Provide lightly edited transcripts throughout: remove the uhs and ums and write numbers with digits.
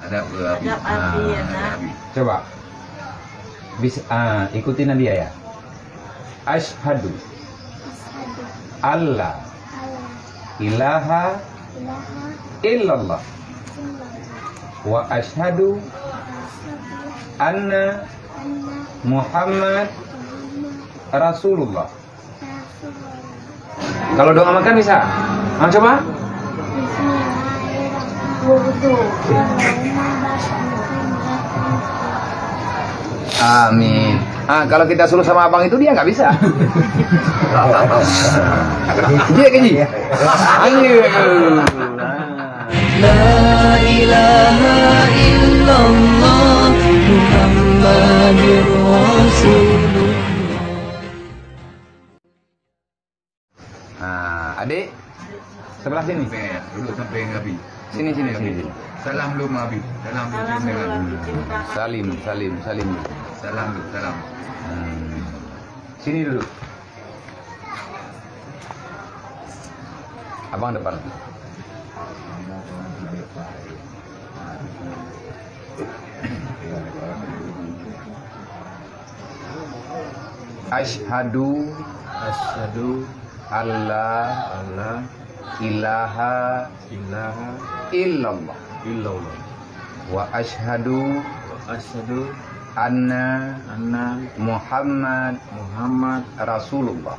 Adab Abi. Adab Abi ya, Adab Nak. Abi. Coba. Bisa ikutin dia ya. Asyhadu alla ilaha illallah wa asyhadu anna Muhammad Rasulullah. Kalau doa makan bisa? Coba. Amin. Kalau kita suruh sama abang itu dia nggak bisa. Dia keji. La ilaha illallah Muhammadur Rasulullah. Adik sebelah sini. Duduk sampai Abi. Sini. Salam dulu Abi. Salam dulu Salam dengan dulu, Abi. cinta. Salim. Salam dulu, salam. Sini dulu. Abang depan. Asyhadu alla ilaha illallah wa asyhadu anna Muhammad Rasulullah.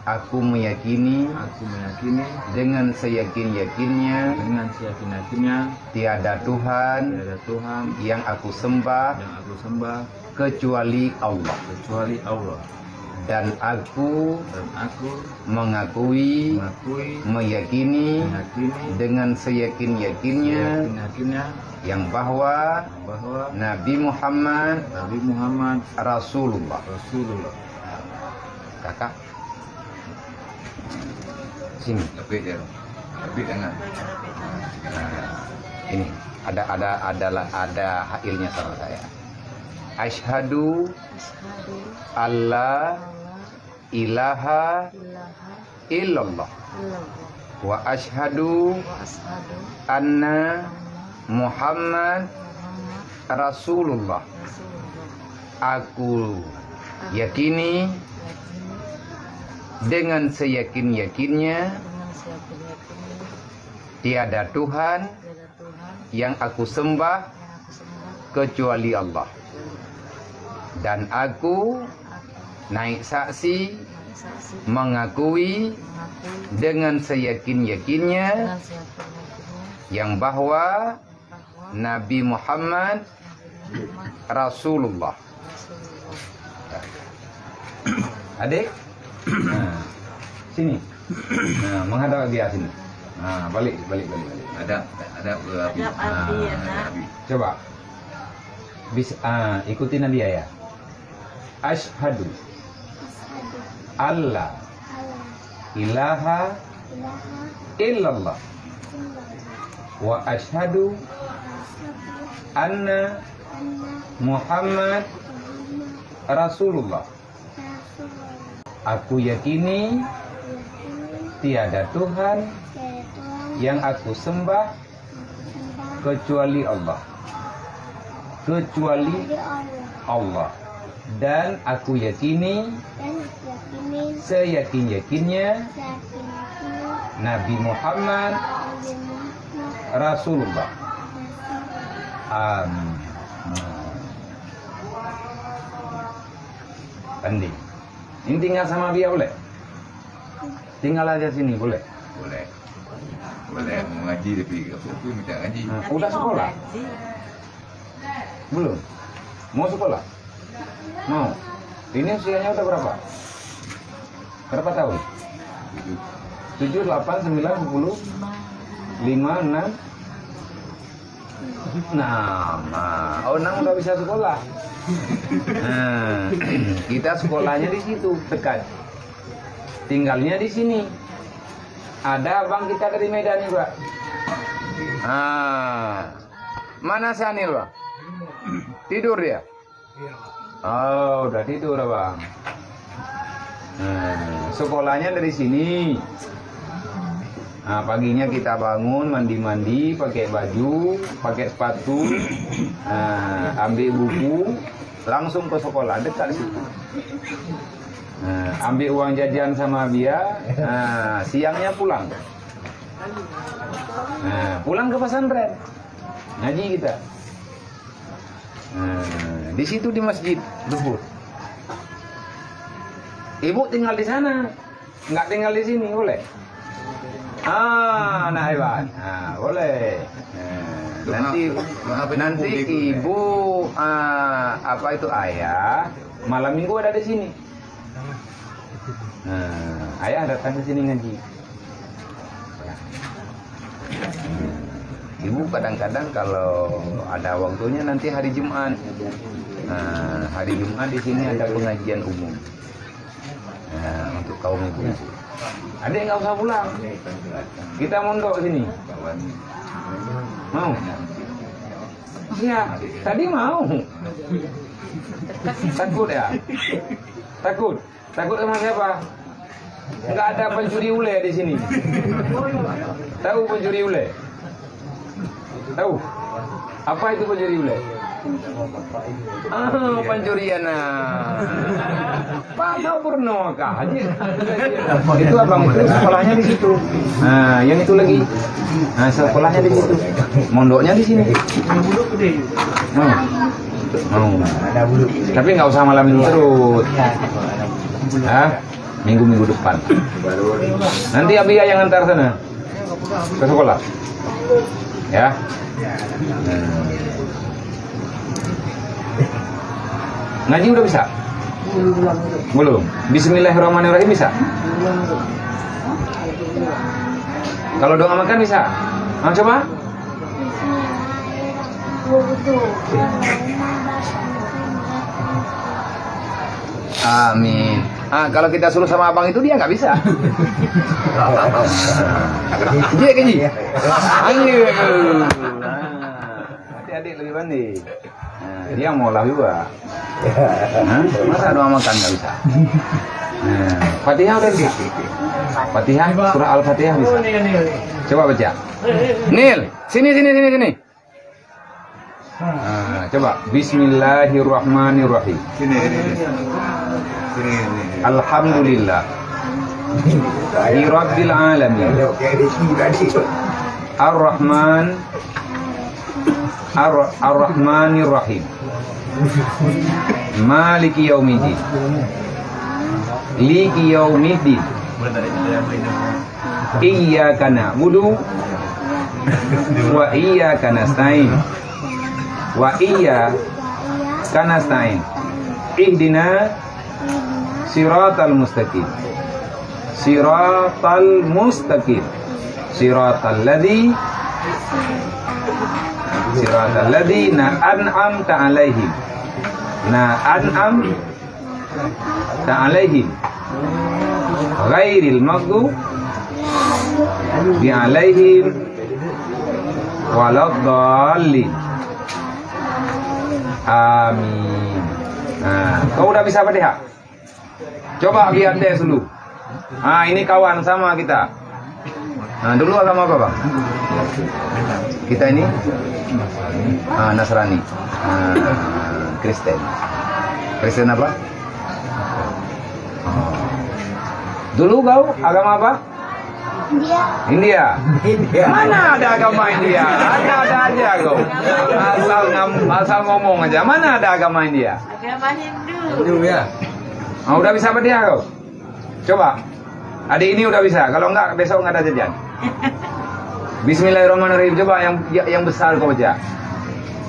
Aku meyakini dengan seyakin-yakinnya tiada Tuhan yang aku sembah kecuali Allah. Dan aku mengakui, meyakini dengan seyakin-yakinnya yang bahwa Nabi Muhammad Rasulullah. Kakak sini. Tapi jangan. Ini ada hailnya sama saya. Asyhadu alla ilaha illallah wa asyhadu anna Muhammad Rasulullah. Aku yakini dengan seyakin-yakinnya tiada Tuhan yang aku sembah kecuali Allah. Dan aku naik saksi mengakui dengan seyakin-yakinnya yang bahwa Nabi Muhammad Rasulullah. Adik, sini. Menghadap dia sini. Balik. Adab Abi. Adab Abi ya, Nak. Abi. Coba. Bisa ikutin dia ya. Asyhadu alla ilaha illallah wa asyhadu anna Muhammad Rasulullah. Aku yakini tiada Tuhan yang aku sembah kecuali Allah. Dan aku yakini seyakin-yakinnya Nabi Muhammad Rasulullah. Amin. Pandai. Ini tinggal sama dia boleh? Tinggal aja sini boleh? Boleh mengaji tapi aku minta ngaji. Udah sekolah? Belum? Mau sekolah? Mau? Ini usianya udah berapa? Berapa tahun? 7, 8, 9, 10, 5, 6. Nah, Onang udah bisa sekolah. Nah, kita sekolahnya di situ dekat. Tinggalnya di sini. Ada abang kita dari Medan juga. Mana Sanil, Bang? Tidur dia? Oh, udah tidur, Bang. Sekolahnya dari sini. Nah, paginya kita bangun, mandi-mandi, pakai baju, pakai sepatu, ambil buku, langsung ke sekolah, dekat situ. Ambil uang jajan sama dia, siangnya pulang. Pulang ke pesantren, ngaji kita. Di situ di masjid Lubur. Ibu tinggal di sana, nggak tinggal di sini, boleh? Nah hebat, boleh. Nanti ibu apa itu ayah malam minggu ada di sini. Ayah datang ke sini ngaji. Ibu kadang-kadang kalau ada waktunya nanti hari Jumat. Hari Jumat di sini ada pengajian umum. Untuk kaum ibu. Adik nggak usah pulang. Kita mondok sini. Mau? Ya, tadi mau. Takut ya? Takut? Takut sama siapa? Nggak ada pencuri ule di sini. Tahu pencuri ule? Tahu? Apa itu pencuri ule? Pencurian. Pak Purno aja. Itu abang itu sekolahnya di situ. Yang itu lagi. Sekolahnya di situ. Mondoknya di sini. Mau. Tapi nggak usah malam ini terus. Minggu-minggu depan. Nanti Abia yang antar sana ke sekolah. Ya. Ngaji udah bisa? Belum. Bismillahirrahmanirrahim bisa? Kalau doa makan bisa? Coba. Amin. Kalau kita suruh sama abang itu dia nggak bisa. Iya kan Ji? Adik-adik lebih pandai. Dia mau lah juga. Masa doa makan nggak bisa? Fatihah udah bisa? Fatihah, surah Al-Fatihah bisa? Coba baca. Nil, sini. Coba. Bismillahirrahmanirrahim. Sini. Alhamdulillah. Rabbil alamin. Ar-Rahmanir-Rahim. Maliki yaumiddin. Liki yaumiddin. Iyyaka na'budu wa iyyaka nasta'in. Wa iyyaka nasta'in. Ihdina siratal mustaqim. Siratal mustaqim. Siratal ladzina an'amta 'alaihim. An'amta 'alaihim. Ghairil maghdubi 'alaihim waladdallin. Amin. Kau udah bisa Fatihah? Coba lihat deh dulu. Ini kawan sama kita. Dulu agama apa Bang? Kita ini Nasrani, Kristen. Kristen apa? Dulu kau agama apa? India. Mana ada agama India? Ada aja kau. Asal ngomong aja. Mana ada agama India? Agama Hindu. Ya. Udah bisa Fatihah kau? Coba. Adik ini udah bisa. Kalau enggak besok enggak ada jajan. Bismillahirrahmanirrahim. Coba yang besar kau baca.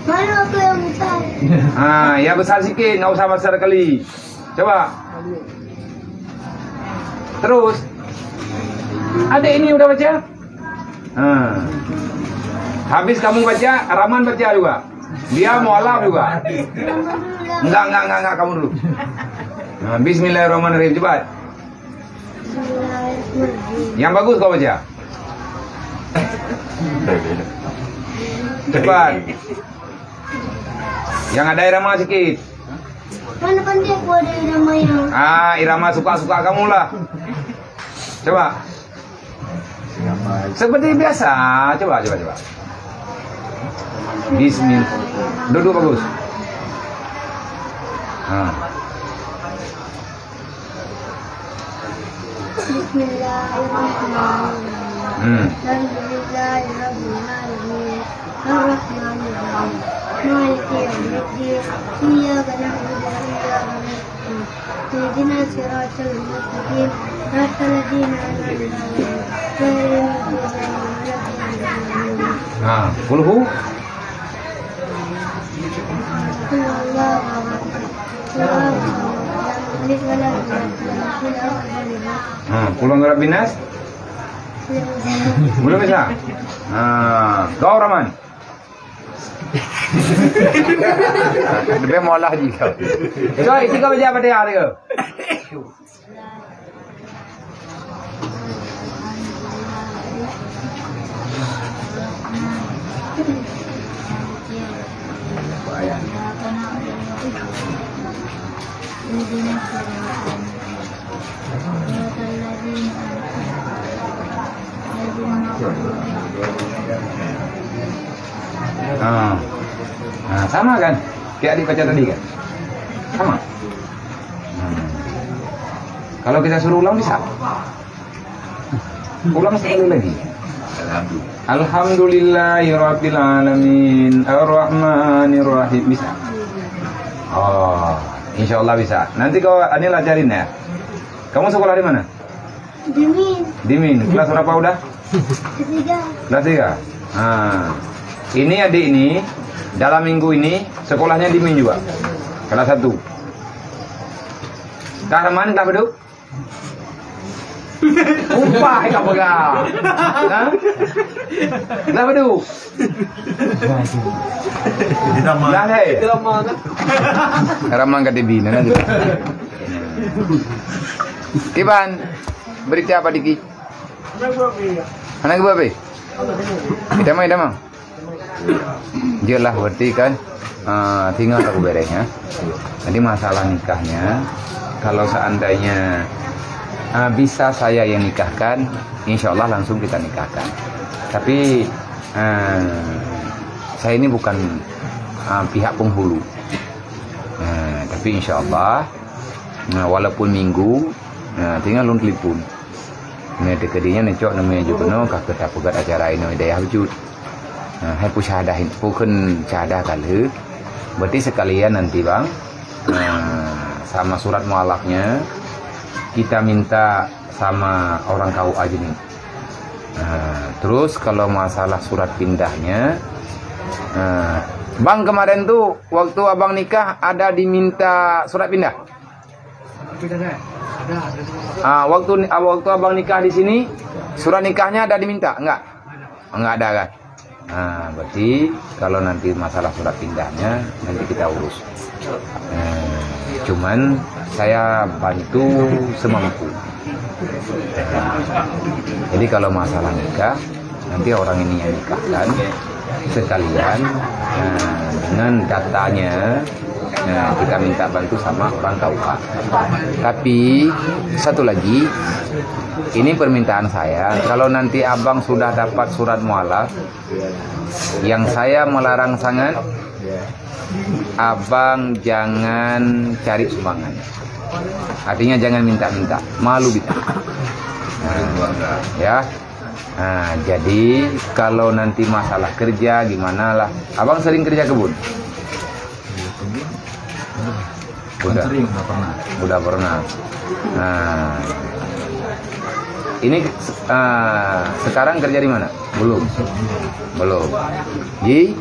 Mana aku yang besar? Ya besar sikit, nggak usah besar kali. Coba. Terus. Adik ini udah baca? Habis kamu baca, Rahman baca juga. Dia mualaf juga. Enggak, kamu dulu. Bismillahirrahmanirrahim, cepat. Yang bagus kau baca. Cepat. Yang ada irama sedikit. Mana pandai aku ada irama yang. Irama suka-suka kamu lah. Coba. Seperti biasa. Coba. Bismillah. Duduk bagus. Bismillahirrahmanirrahim. Alhamdulillahirabbil alamin. Arrahmanirrahim. Maliki yaumiddin. Iyyaka na'budu wa iyyaka nasta'in. Ihdinas siratal mustaqim. Siratal ladzina an'amta 'alaihim ghairil maghdubi 'alaihim waladdallin. Kulhu. Kulung Rabbinas. Belum bisa. Kau Rahman. Dia mau lah juga. Coy, 3 baju apa dia hari ke? Sama kan? Kayak adik baca tadi kan? Sama. Kalau kita suruh ulang bisa? Ulang sekali lagi. Alhamdulillahirabbil alamin arrahmanirrahim. Bisa? Oh, insyaallah bisa. Nanti kau Anil ajarin ya. Kamu sekolah di mana? Dimin. Kelas berapa udah? Ketiga. Kelas 3. Ini adik ini dalam minggu ini sekolahnya di Min juga. Kelas 1. Kahraman tak beduk? Upah tak pegang. Tak beduk? Dah deh. Kahraman kat Dimin nanti. Kiban, berita apa Diki? Anak gua be? Kita mah. Jelas berarti kan tinggal aku beresnya. Jadi masalah nikahnya, kalau seandainya bisa saya yang nikahkan, insya Allah langsung kita nikahkan. Tapi saya ini bukan pihak penghulu. Tapi insya Allah, walaupun minggu, tinggal lun telepon. Ini dekadinya necok namanya juga no kakek tapugat acara ini daya wujud. Hai pu syahadahin pukun syahadah kali. Berarti sekalian nanti bang sama surat mualafnya kita minta sama orang KUA nih. Terus kalau masalah surat pindahnya, bang kemarin tuh waktu abang nikah ada diminta surat pindah. Waktu abang nikah di sini surat nikahnya ada diminta enggak ada kan? Berarti kalau nanti masalah surat pindahnya nanti kita urus. Cuman saya bantu semampu. Jadi kalau masalah nikah nanti orang ini yang nikahkan sekalian dengan datanya. Kita minta bantu sama orang KUA. Tapi satu lagi, ini permintaan saya. Kalau nanti abang sudah dapat surat mualaf, yang saya melarang sangat, abang jangan cari sumbangan. Artinya jangan minta-minta, malu kita. Ya. Jadi kalau nanti masalah kerja gimana lah. Abang sering kerja kebun? Udah pernah. Ini sekarang kerja di mana? Belum. Di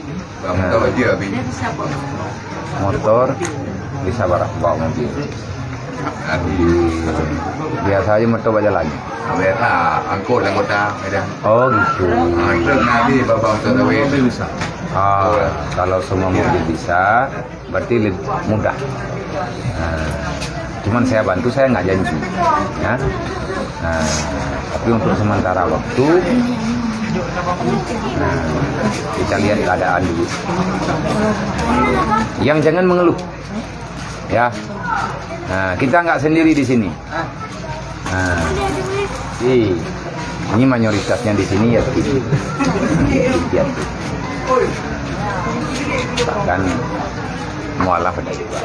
motor bisa bawa mobil. Biasa aja motor baca lagi. Angkut anggota. Oh gitu. Truk nanti bawa motor bisa. Kalau semua mobil bisa, berarti lebih mudah. Cuman saya bantu, saya nggak janji, ya. Tapi untuk sementara waktu, kita lihat keadaan dulu. Yang jangan mengeluh, ya. Kita nggak sendiri di sini. Ini mayoritasnya di sini yatim. Yatim. Bahkan mualaf ada juga.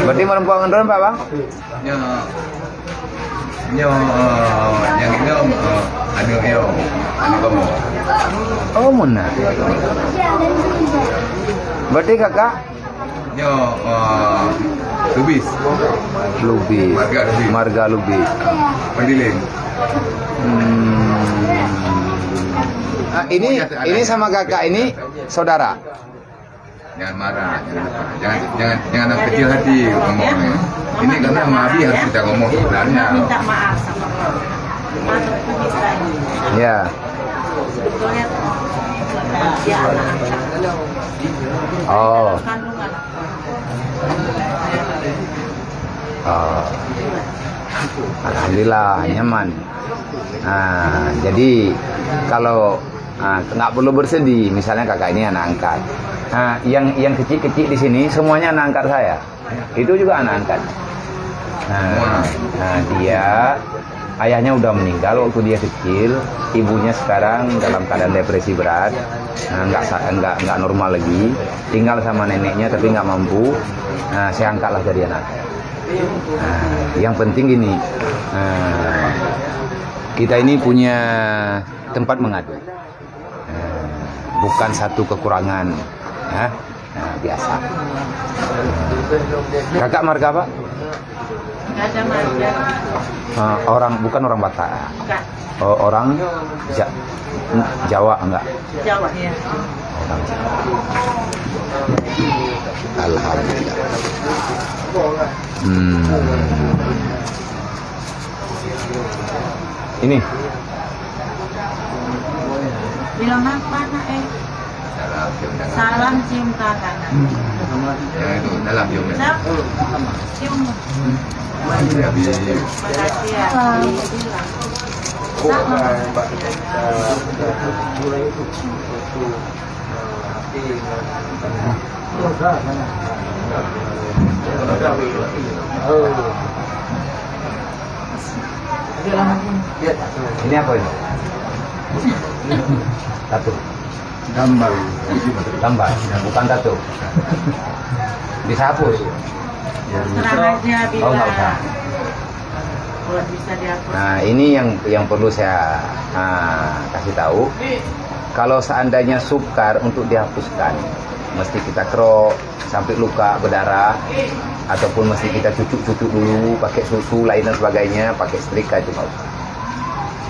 Berarti merempuan ngendron Pak Bang? Yang ini anu kamu. Oh Muna. Berarti kakak? Lubis. Lubis. Marga Lubis. Marga Lubis. Pendiling. Ini sama kakak ini saudara. Jangan marah, jangan kecil hati ngomongnya. Ini karena sama Abi harus kita ngomong sebenarnya. Minta maaf sama Allah. Masuk ke bisa ini. Ya. Sebetulnya dia anak Oh. kandungan. Oh. Alhamdulillah nyaman. Nah, jadi kalau nggak perlu bersedih, misalnya kakak ini anak angkat. Nah, yang kecil-kecil di sini semuanya anak angkat saya. Itu juga anak angkat. Nah, dia ayahnya udah meninggal waktu dia kecil, ibunya sekarang dalam keadaan depresi berat, nggak normal lagi, tinggal sama neneknya tapi nggak mampu. Nah, saya angkatlah jadi anak. Nah, yang penting gini, kita ini punya tempat mengadu, bukan satu kekurangan, nah, biasa. Kakak marga apa? Nggak ada marga. Bukan orang Batak. Bukan. Oh, orang Jawa enggak? Jawa ya. Orang Jawa. Alhamdulillah. Ini Bilang apa nak Salam cium kakak. Yang itu dalam ciumnya. Cium. Abi. Makasih ya. Ini apa ini? Tato. Gambar. Gambar, bukan tato. Bisa hapus. Terang aja bila. Oh, nggak usah. Kalau bisa dihapus. Nah, ini yang perlu saya kasih tahu. Kalau seandainya sukar untuk dihapuskan, mesti kita kerok sampai luka berdarah, ataupun mesti kita cucuk-cucuk dulu pakai susu lain dan sebagainya, pakai setrika itu nggak usah.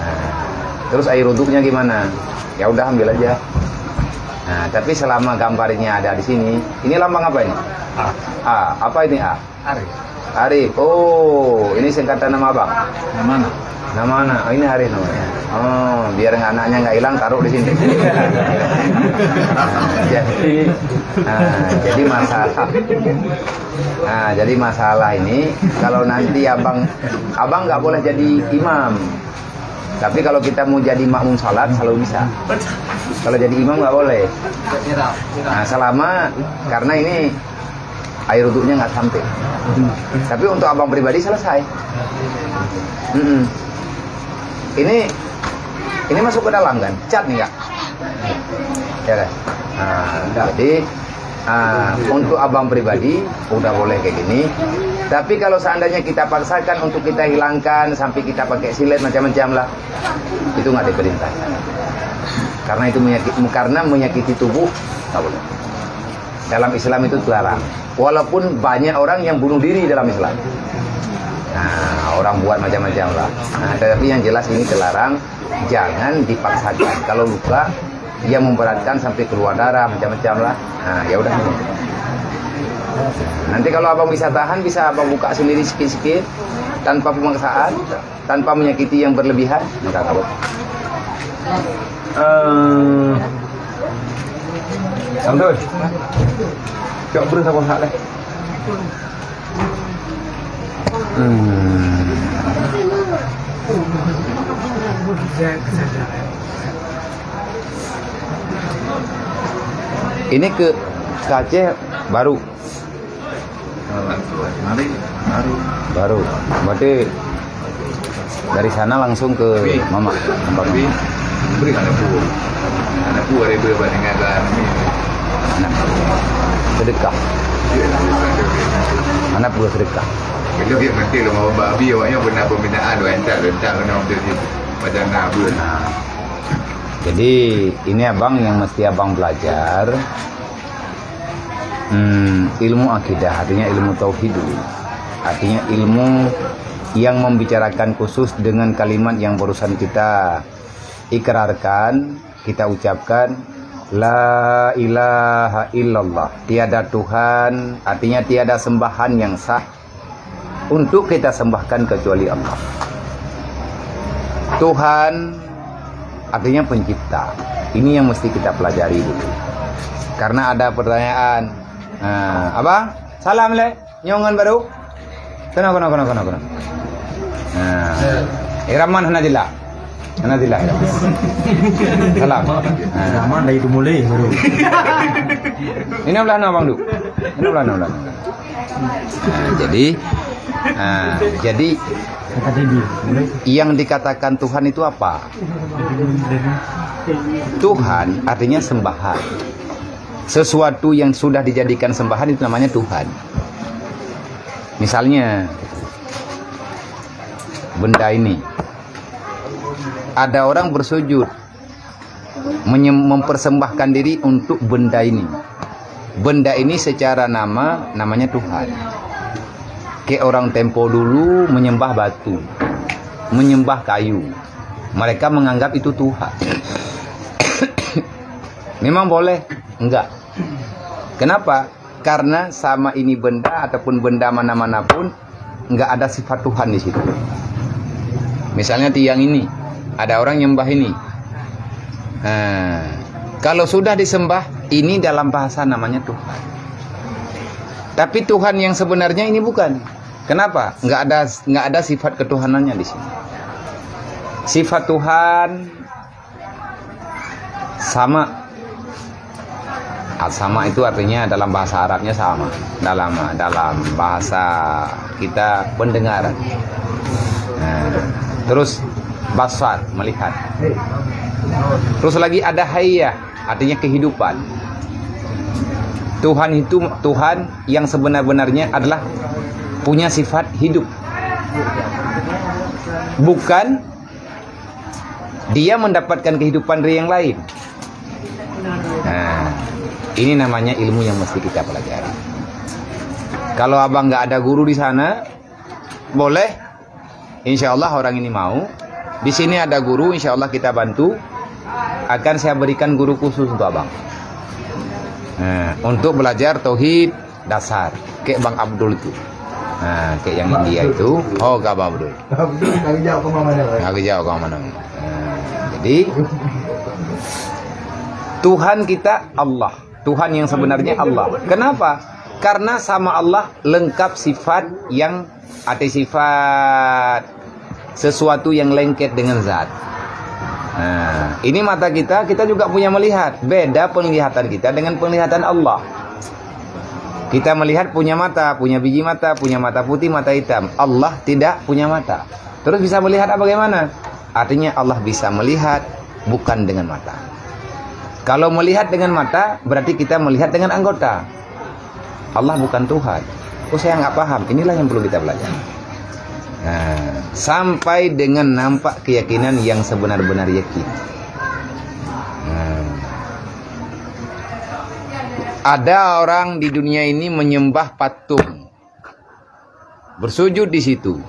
Nah, terus air wuduknya gimana? Ya udah ambil aja. Nah, tapi selama gambarnya ada di sini, ini lambang apa ini? A. Apa ini A? Arif. Arif. Oh, ini singkatan nama abang. Mana? Nama anak. Oh, ini Arif namanya. Oh, biar anaknya nggak hilang, taruh di sini. Jadi masalah. Nah, jadi masalah ini kalau nanti abang nggak boleh jadi imam. Tapi kalau kita mau jadi makmum salat selalu bisa. Kalau jadi imam nggak boleh. Nah, selama karena ini air wuduknya nggak sampai. Tapi untuk abang pribadi selesai. Ini masuk ke dalam kan? Cat nih kak? Ya kan? Nah, jadi untuk abang pribadi udah boleh kayak gini. Tapi kalau seandainya kita paksakan untuk kita hilangkan sampai kita pakai silet macam-macam lah, itu nggak diperintahkan. Karena itu menyakiti tubuh, nggak boleh. Dalam Islam itu terlarang. Walaupun banyak orang yang bunuh diri dalam Islam. Nah, orang buat macam-macam lah. Nah, tapi yang jelas ini terlarang. Jangan dipaksakan. Kalau luka, dia memberatkan sampai keluar darah macam-macam lah. Nah, ya udah. Nanti kalau abang bisa tahan, bisa abang buka sendiri sikit-sikit tanpa pemaksaan, tanpa menyakiti yang berlebihan, maka kabut. Sampai. Cok beri sama hak deh. Ini ke Aceh baru. Mari, baru. Baru. Berarti dari sana langsung ke mama. Tapi beri anak buah. Anak buah ada dua banding ada ini. Anak sedekah. Anak buah sedekah. Kalau dia mesti lo mau babi awaknya benar pembinaan lo entar orang jadi pada nabu. Nah, jadi ini abang yang mesti abang belajar ilmu akidah, artinya ilmu tauhid dulu. Artinya ilmu yang membicarakan khusus dengan kalimat yang barusan kita ikrarkan, kita ucapkan la ilaha illallah, tiada Tuhan, artinya tiada sembahan yang sah untuk kita sembahkan kecuali Allah. Tuhan artinya pencipta. Ini yang mesti kita pelajari dulu. Karena ada pertanyaan, apa? Salam le, nyongan baru. Kenapa? Iraman hanadillah. Hanadillah. Salam. Zaman dari itu mulai baru. Ini belah no Bang Du. Ini belah no. Jadi yang dikatakan Tuhan itu apa? Tuhan artinya sembahan. Sesuatu yang sudah dijadikan sembahan itu namanya Tuhan. Misalnya benda ini, ada orang bersujud mempersembahkan diri untuk benda ini. Benda ini secara namanya Tuhan. Kayak orang tempo dulu menyembah batu, menyembah kayu. Mereka menganggap itu Tuhan. Memang boleh? Enggak. Kenapa? Karena sama ini benda ataupun benda mana-mana pun enggak ada sifat Tuhan di situ. Misalnya tiang ini, ada orang nyembah ini. Kalau sudah disembah, ini dalam bahasa namanya Tuhan. Tapi Tuhan yang sebenarnya ini bukan. Kenapa? Enggak ada sifat ketuhanannya di sini. Sifat Tuhan sama. Sama itu artinya dalam bahasa Arabnya sama. Dalam bahasa kita pendengaran. Terus basar, melihat. Terus lagi ada hayah, artinya kehidupan. Tuhan itu Tuhan yang sebenar-benarnya adalah punya sifat hidup. Bukan dia mendapatkan kehidupan dari yang lain. Nah, ini namanya ilmu yang mesti kita pelajari. Kalau abang nggak ada guru di sana, boleh. Insya Allah orang ini mau. Di sini ada guru, insya Allah kita bantu. Akan saya berikan guru khusus untuk abang. Untuk belajar tauhid dasar, kayak Bang Abdul itu. Kayak yang India itu. Oh, gak Bang Abdul. Lagi jauh ke mana? Jadi Tuhan kita Allah. Tuhan yang sebenarnya Allah. Kenapa? Karena sama Allah lengkap sifat yang ada sifat sesuatu yang lengket dengan zat. Ini mata kita juga punya melihat. Beda penglihatan kita dengan penglihatan Allah. Kita melihat punya mata, punya biji mata, punya mata putih, mata hitam. Allah tidak punya mata. Terus bisa melihat apa bagaimana? Artinya Allah bisa melihat bukan dengan mata. Kalau melihat dengan mata, berarti kita melihat dengan anggota. Allah bukan Tuhan. Oh, saya nggak paham. Inilah yang perlu kita belajar. Sampai dengan nampak keyakinan yang sebenar-benar yakin. Ada orang di dunia ini menyembah patung, bersujud di situ.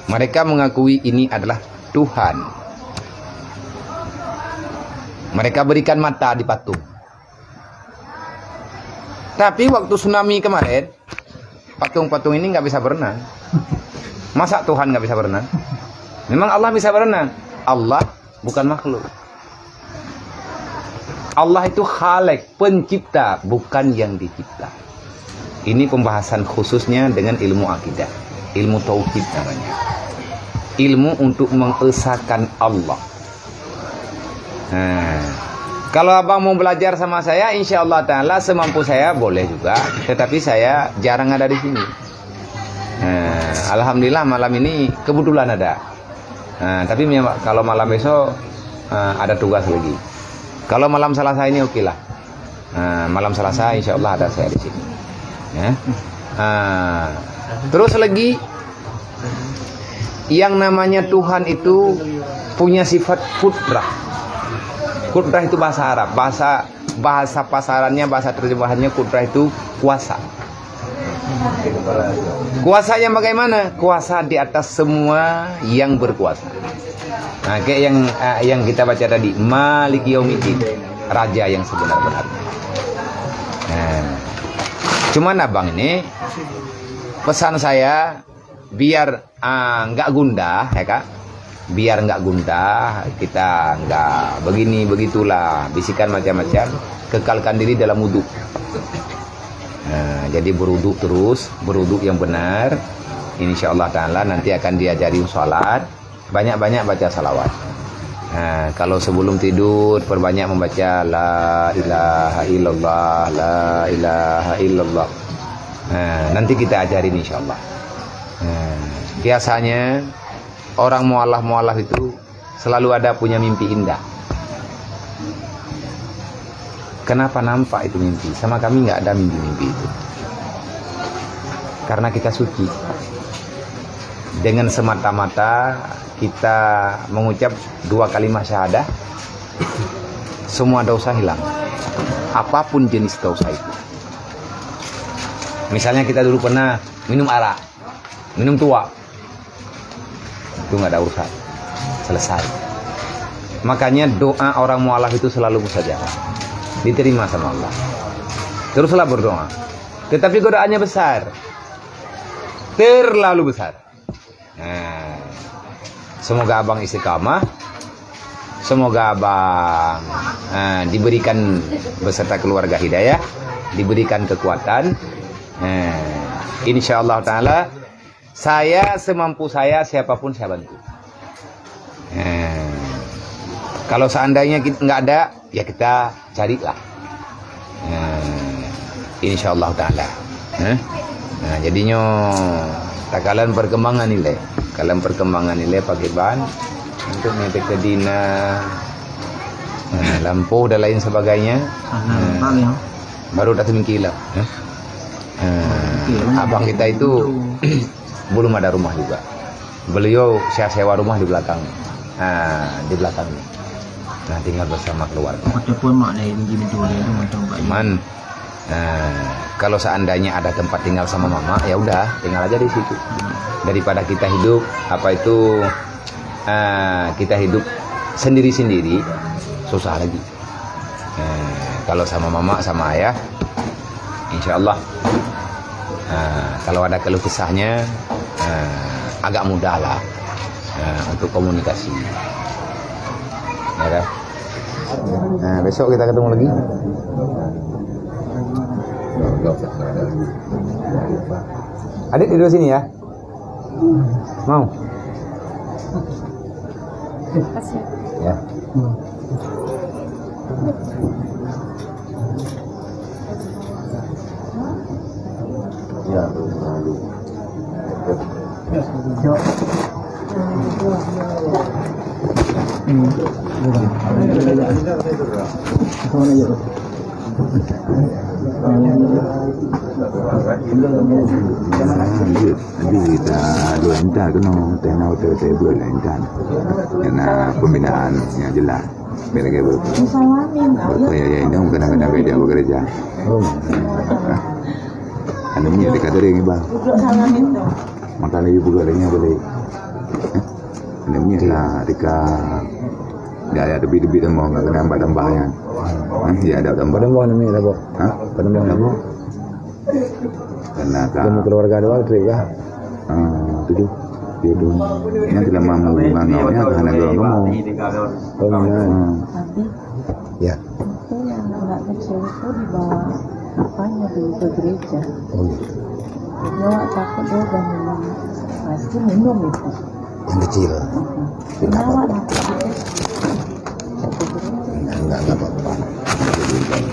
Mereka mengakui ini adalah Tuhan. Mereka berikan mata di patung. Tapi waktu tsunami kemarin, patung-patung ini nggak bisa berenang. Masa Tuhan nggak bisa berenang? Memang Allah bisa berenang. Allah bukan makhluk. Allah itu khalik, pencipta, bukan yang dicipta. Ini pembahasan khususnya dengan ilmu akidah, ilmu tauhid namanya. Ilmu untuk mengesahkan Allah. Kalau abang mau belajar sama saya, insya Allah Ta'ala semampu saya boleh juga. Tetapi saya jarang ada di sini. Alhamdulillah malam ini kebetulan ada. Tapi kalau malam besok ada tugas lagi. Kalau malam Selasa ini oke lah. Malam Selasa insya Allah ada saya di sini. Ya. Terus lagi, yang namanya Tuhan itu punya sifat kudrah. Kudrah itu bahasa Arab, bahasa pasarannya, bahasa terjemahannya kudrah itu kuasa. Kuasanya bagaimana? Kuasa di atas semua yang berkuasa. Nah, kayak yang kita baca tadi, Maliki Yaumiddin, raja yang sebenar-benarnya. Nah, cuman abang ini pesan saya biar nggak gundah, ya kak. Biar nggak gundah, kita nggak begini begitulah, bisikan macam-macam. Kekalkan diri dalam wudhu. Nah, jadi berwudhu terus, berwudhu yang benar. Insya Allah Ta'ala nanti akan diajari sholat. Banyak-banyak baca salawat. Nah, kalau sebelum tidur perbanyak membaca La ilaha illallah, La ilaha illallah. Nah, nanti kita ajarin insya Allah. Nah, biasanya orang mualaf itu selalu ada punya mimpi indah. Kenapa nampak itu mimpi? Sama kami nggak ada mimpi-mimpi itu. Karena kita suci. Dengan semata-mata kita mengucap 2 kalimat syahadah, semua dosa hilang. Apapun jenis dosa itu. Misalnya kita dulu pernah minum arak, minum tua, itu nggak ada urusan, selesai. Makanya doa orang mualaf itu selalu mustajabah, diterima sama Allah. Teruslah berdoa. Tetapi godaannya besar, terlalu besar. Nah, semoga abang istiqamah, semoga abang diberikan beserta keluarga hidayah, diberikan kekuatan. Insya Allah Ta'ala saya semampu saya, siapapun saya bantu. Kalau seandainya nggak ada, ya kita carilah. Insya Allah Ta'ala. Nah, jadinya kalian perkembangan nilai. Kalian perkembangan nilai pakai ban untuk metik ke dina, lampu dan lain sebagainya. Baru datang kilap. Abang kita itu belum ada rumah juga. Beliau saya sewa rumah di belakang. Di belakangnya. Nah, tinggal bersama keluarga. Man, kalau seandainya ada tempat tinggal sama mama, ya udah, tinggal aja di situ. Daripada kita hidup kita hidup sendiri-sendiri, susah lagi. Kalau sama mama sama ayah, insya Allah kalau ada keluh kesahnya agak mudah lah untuk komunikasi. Ya kan? Nah, besok kita ketemu lagi. Adik tidur sini ya. Mau? Ya. Ya. Kita dua entah kena tenau tebel entah. Karena pembinaannya jelas. Beda-beda. Berkaya ya ini kadang-kadang beda bekerja. Anda punya dekat dari ini bang. Makan ibu gorengnya boleh. Anda punya lah dekat. Dah ada lebih-lebih tambah nggak kena tambah-tambahnya. Ya ada tambah. Padahal namanya apa? Hah? Padahal apa? Karena Ketemu keluarga doang trik ya. Tujuh. Itu. Yang tidak mampu mengawalnya karena doang kamu. Oh iya. Ya. Itu yang anak kecil itu dibawa apanya dulu ke gereja. Oh iya. Dia takut dia udah minum, pasti minum itu. Yang kecil. Kenapa? enggak apa-apa.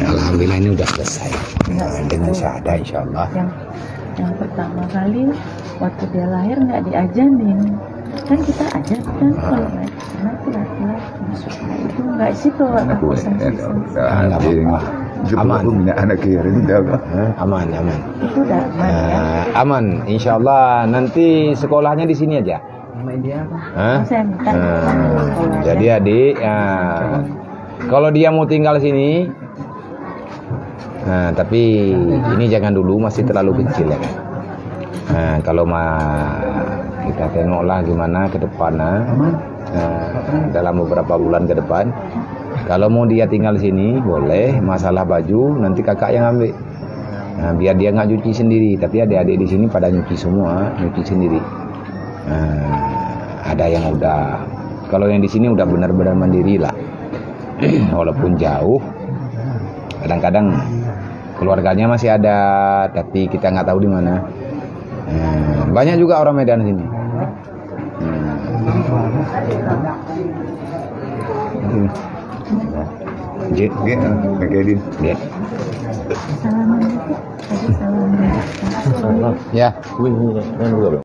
Alhamdulillah ini udah selesai. Dengan syahadah insya Allah. Yang pertama kali waktu dia lahir nggak diajanin, kan kita ajar kan kalau naik itu laki-laki masuk itu nggak situ aku Aman. Anak kira Aman. itu udah aman ya. Aman, insya Allah nanti sekolahnya di sini aja. Hah? Saya minta Jadi adik, kalau dia mau tinggal sini, tapi ini jangan dulu, masih terlalu kecil ya. Kalau kita tengoklah gimana ke depan, dalam beberapa bulan ke depan. Kalau mau dia tinggal sini boleh, masalah baju nanti kakak yang ambil. Biar dia nggak cuci sendiri, tapi adik-adik di sini pada nyuci semua, nyuci sendiri. Ada yang udah, kalau yang di sini udah benar-benar mandiri lah. Walaupun jauh, kadang-kadang keluarganya masih ada, tapi kita nggak tahu di mana. Banyak juga orang Medan sini. salaman itu tadi salaman Ya.